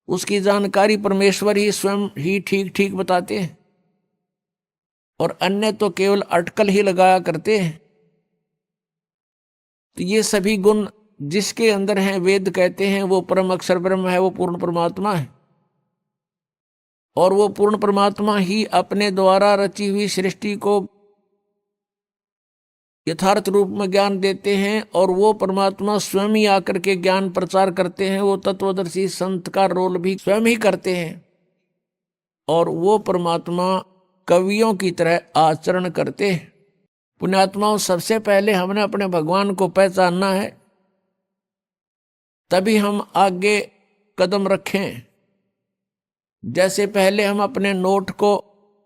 उसकी जानकारी परमेश्वर ही स्वयं ही ठीक ठीक बताते हैं, और अन्य तो केवल अटकल ही लगाया करते हैं। तो ये सभी गुण जिसके अंदर हैं, वेद कहते हैं वो परम अक्षर ब्रह्म है, वो पूर्ण परमात्मा है। और वो पूर्ण परमात्मा ही अपने द्वारा रची हुई सृष्टि को यथार्थ रूप में ज्ञान देते हैं, और वो परमात्मा स्वयं ही आकर के ज्ञान प्रचार करते हैं। वो तत्वदर्शी संत का रोल भी स्वयं ही करते हैं, और वो परमात्मा कवियों की तरह आचरण करते हैं। पुण्यात्माओं, सबसे पहले हमने अपने भगवान को पहचानना है, तभी हम आगे कदम रखें। जैसे पहले हम अपने नोट को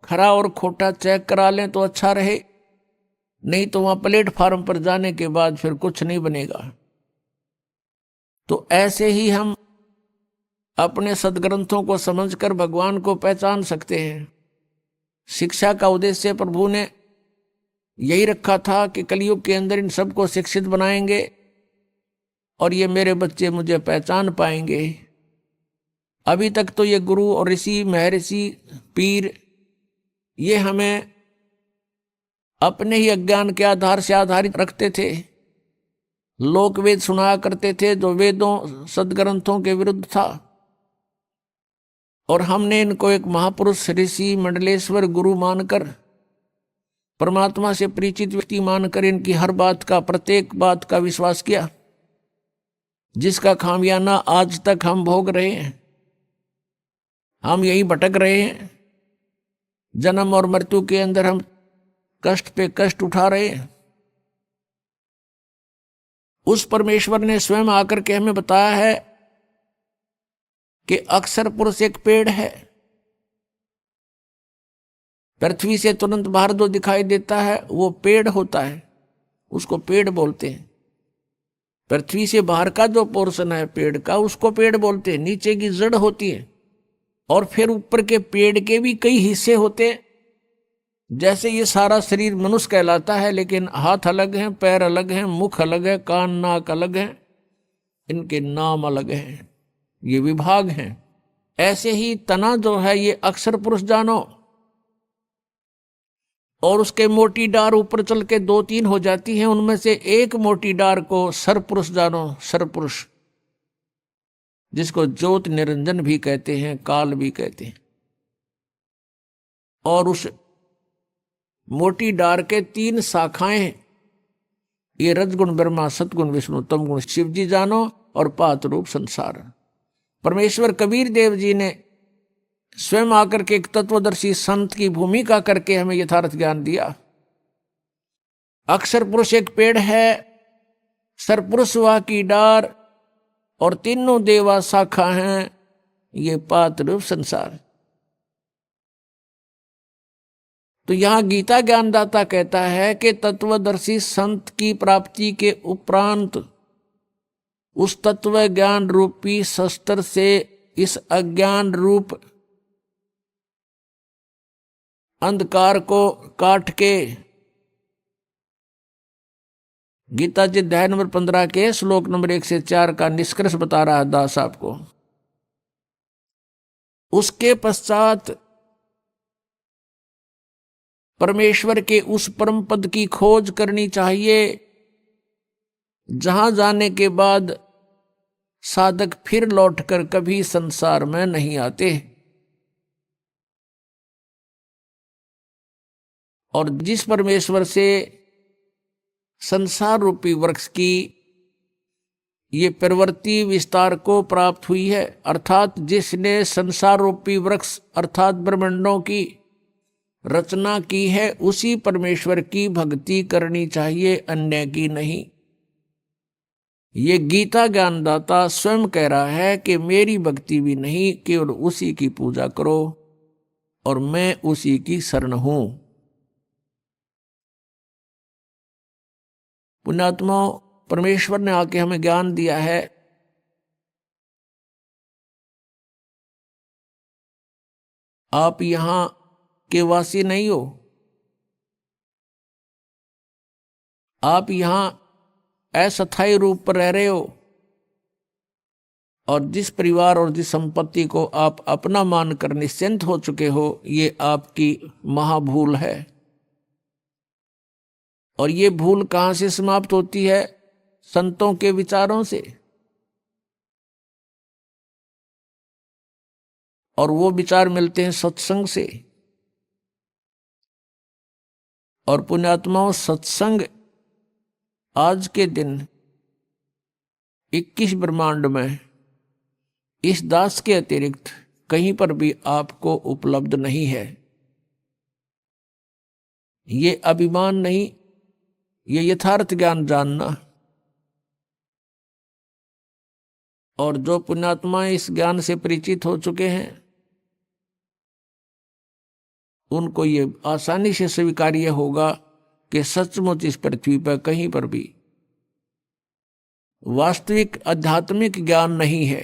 खरा और खोटा चेक करा लें तो अच्छा रहे, नहीं तो वहां प्लेटफार्म पर जाने के बाद फिर कुछ नहीं बनेगा। तो ऐसे ही हम अपने सदग्रंथों को समझकर भगवान को पहचान सकते हैं। शिक्षा का उद्देश्य प्रभु ने यही रखा था कि कलयुग के अंदर इन सबको शिक्षित बनाएंगे, और ये मेरे बच्चे मुझे पहचान पाएंगे। अभी तक तो ये गुरु और ऋषि, महर्षि, पीर, ये हमें अपने ही अज्ञान के आधार से आधारित रखते थे। लोक वेद सुनाया करते थे जो वेदों सदग्रंथों के विरुद्ध था, और हमने इनको एक महापुरुष, ऋषि, मंडलेश्वर, गुरु मानकर, परमात्मा से परिचित व्यक्ति मानकर इनकी हर बात का, प्रत्येक बात का विश्वास किया, जिसका खामियाना आज तक हम भोग रहे हैं। हम यही भटक रहे हैं, जन्म और मृत्यु के अंदर हम कष्ट पे कष्ट उठा रहे हैं। उस परमेश्वर ने स्वयं आकर के हमें बताया है कि अक्षर पुरुष एक पेड़ है। पृथ्वी से तुरंत बाहर जो दिखाई देता है वो पेड़ होता है, उसको पेड़ बोलते हैं। पृथ्वी से बाहर का जो पोर्शन है पेड़ का, उसको पेड़ बोलते हैं। नीचे की जड़ होती है, और फिर ऊपर के पेड़ के भी कई हिस्से होते हैं। जैसे ये सारा शरीर मनुष्य कहलाता है, लेकिन हाथ अलग हैं, पैर अलग हैं, मुख अलग है, कान नाक अलग हैं, इनके नाम अलग हैं, ये विभाग हैं। ऐसे ही तना जो है ये अक्षर पुरुष जानो, और उसके मोटी डार ऊपर चल के 2-3 हो जाती हैं, उनमें से एक मोटी डार को सरपुरुष जानो, सरपुरुष, जिसको ज्योत निरंजन भी कहते हैं, काल भी कहते हैं। और उस मोटी डार के 3 शाखाएं, ये रजगुण ब्रह्मा, सतगुण विष्णु, तमगुण शिव जी जानो, और पात रूप संसार। परमेश्वर कबीर देव जी ने स्वयं आकर के एक तत्वदर्शी संत की भूमिका करके हमें यथार्थ ज्ञान दिया। अक्षर पुरुष एक पेड़ है, सरपुरुष वह की डार, और तीनों देवा शाखा हैं, ये पात रूप संसार। तो यहां गीता ज्ञानदाता कहता है कि तत्वदर्शी संत की प्राप्ति के उपरांत उस तत्व ज्ञान रूपी शस्त्र से इस अज्ञान रूप अंधकार को काट के, गीता जी अध्याय नंबर 15 के श्लोक नंबर 1 से 4 का निष्कर्ष बता रहा है दास आपको। उसके पश्चात परमेश्वर के उस परम पद की खोज करनी चाहिए, जहां जाने के बाद साधक फिर लौटकर कभी संसार में नहीं आते। और जिस परमेश्वर से संसार रूपी वृक्ष की ये प्रवृत्ति विस्तार को प्राप्त हुई है, अर्थात जिसने संसार रूपी वृक्ष अर्थात ब्रह्मांडों की रचना की है, उसी परमेश्वर की भक्ति करनी चाहिए, अन्य की नहीं। ये गीता ज्ञानदाता स्वयं कह रहा है कि मेरी भक्ति भी नहीं, केवल उसी की पूजा करो, और मैं उसी की शरण हूं। पुण्यात्मा, परमेश्वर ने आके हमें ज्ञान दिया है। आप यहां के वासी नहीं हो, आप यहां अस्थायी रूप पर रह रहे हो। और जिस परिवार और जिस संपत्ति को आप अपना मानकर निश्चिंत हो चुके हो, ये आपकी महाभूल है। और ये भूल कहाँ से समाप्त होती है? संतों के विचारों से। और वो विचार मिलते हैं सत्संग से। और पुण्यात्माओं, सत्संग आज के दिन 21 ब्रह्मांड में इस दास के अतिरिक्त कहीं पर भी आपको उपलब्ध नहीं है। ये अभिमान नहीं, ये यथार्थ ज्ञान जानना। और जो पुण्यात्मा इस ज्ञान से परिचित हो चुके हैं, उनको ये आसानी से स्वीकार्य होगा कि सचमुच इस पृथ्वी पर कहीं पर भी वास्तविक आध्यात्मिक ज्ञान नहीं है।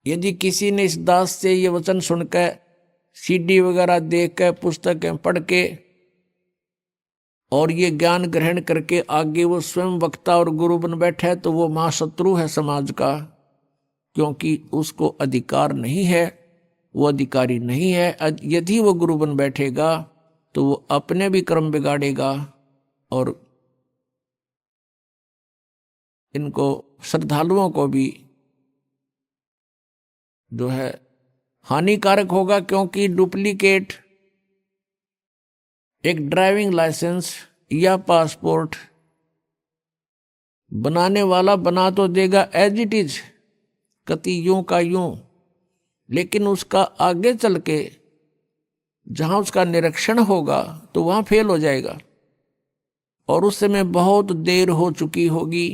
यदि किसी ने इस दास से ये वचन सुनकर, सीडी वगैरह देखकर, पुस्तकें पढ़ के और ये ज्ञान ग्रहण करके आगे वो स्वयं वक्ता और गुरु बन बैठा है, तो वो महाशत्रु है समाज का। क्योंकि उसको अधिकार नहीं है, वो अधिकारी नहीं है। यदि वो गुरु बन बैठेगा तो वो अपने भी कर्म बिगाड़ेगा और इनको श्रद्धालुओं को भी जो है हानिकारक होगा। क्योंकि डुप्लीकेट एक ड्राइविंग लाइसेंस या पासपोर्ट बनाने वाला बना तो देगा एज इट इज, कति यूं का यूं, लेकिन उसका आगे चल के जहां उसका निरीक्षण होगा तो वहां फेल हो जाएगा और उस समय बहुत देर हो चुकी होगी।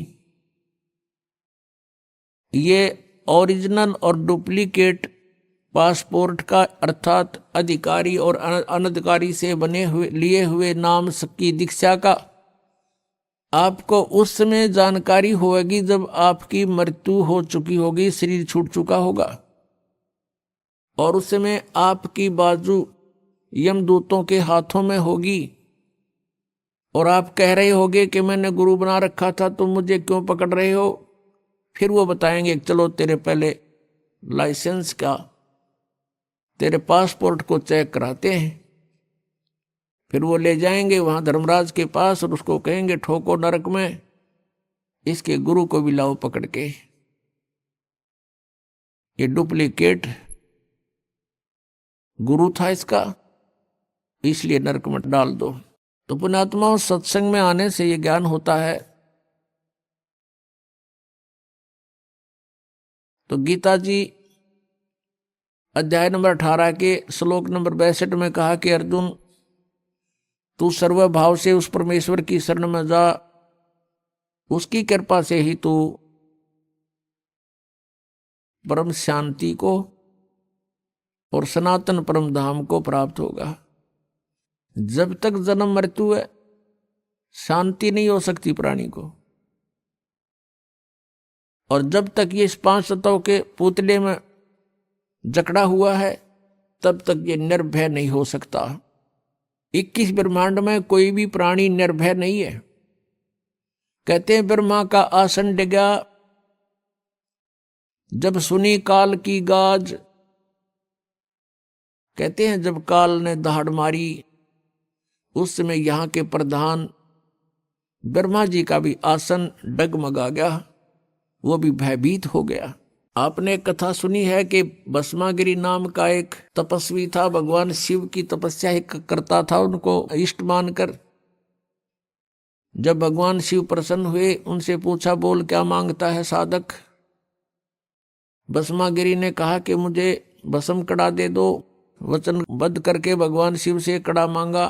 ये ओरिजिनल और डुप्लीकेट पासपोर्ट का अर्थात अधिकारी और अनधिकारी से बने हुए लिए हुए नाम की दीक्षा का आपको उस समय जानकारी होगी जब आपकी मृत्यु हो चुकी होगी, शरीर छूट चुका होगा। और उस समय आपकी बाजू यमदूतों के हाथों में होगी और आप कह रहे होगे कि मैंने गुरु बना रखा था, तुम मुझे क्यों पकड़ रहे हो? फिर वो बताएंगे चलो तेरे पहले लाइसेंस का, तेरे पासपोर्ट को चेक कराते हैं। फिर वो ले जाएंगे वहां धर्मराज के पास और उसको कहेंगे ठोको नरक में, इसके गुरु को भी लाओ पकड़ के, ये डुप्लीकेट गुरु था इसका, इसलिए नरक में डाल दो। तो पुण्यात्माओं, सत्संग में आने से ये ज्ञान होता है। तो गीता जी अध्याय नंबर 18 के श्लोक नंबर 62 में कहा कि अर्जुन, तू सर्वभाव से उस परमेश्वर की शरण में जा, उसकी कृपा से ही तू परम शांति को और सनातन परम धाम को प्राप्त होगा। जब तक जन्म मृत्यु है, शांति नहीं हो सकती प्राणी को। और जब तक ये इस 5 तत्वों के पुतले में जकड़ा हुआ है, तब तक ये निर्भय नहीं हो सकता। 21 ब्रह्मांड में कोई भी प्राणी निर्भय नहीं है। कहते हैं ब्रह्मा का आसन डिगा, जब सुनी काल की गाज। कहते हैं जब काल ने दहाड़ मारी, उस समय यहाँ के प्रधान ब्रह्मा जी का भी आसन डगमगा गया, वो भी भयभीत हो गया। आपने कथा सुनी है कि भस्मागिरी नाम का एक तपस्वी था, भगवान शिव की तपस्या करता था उनको इष्ट मानकर। जब भगवान शिव प्रसन्न हुए, उनसे पूछा बोल क्या मांगता है साधक? भस्मागिरी ने कहा कि मुझे भस्म कड़ा दे दो। वचनबद्ध करके भगवान शिव से कड़ा मांगा।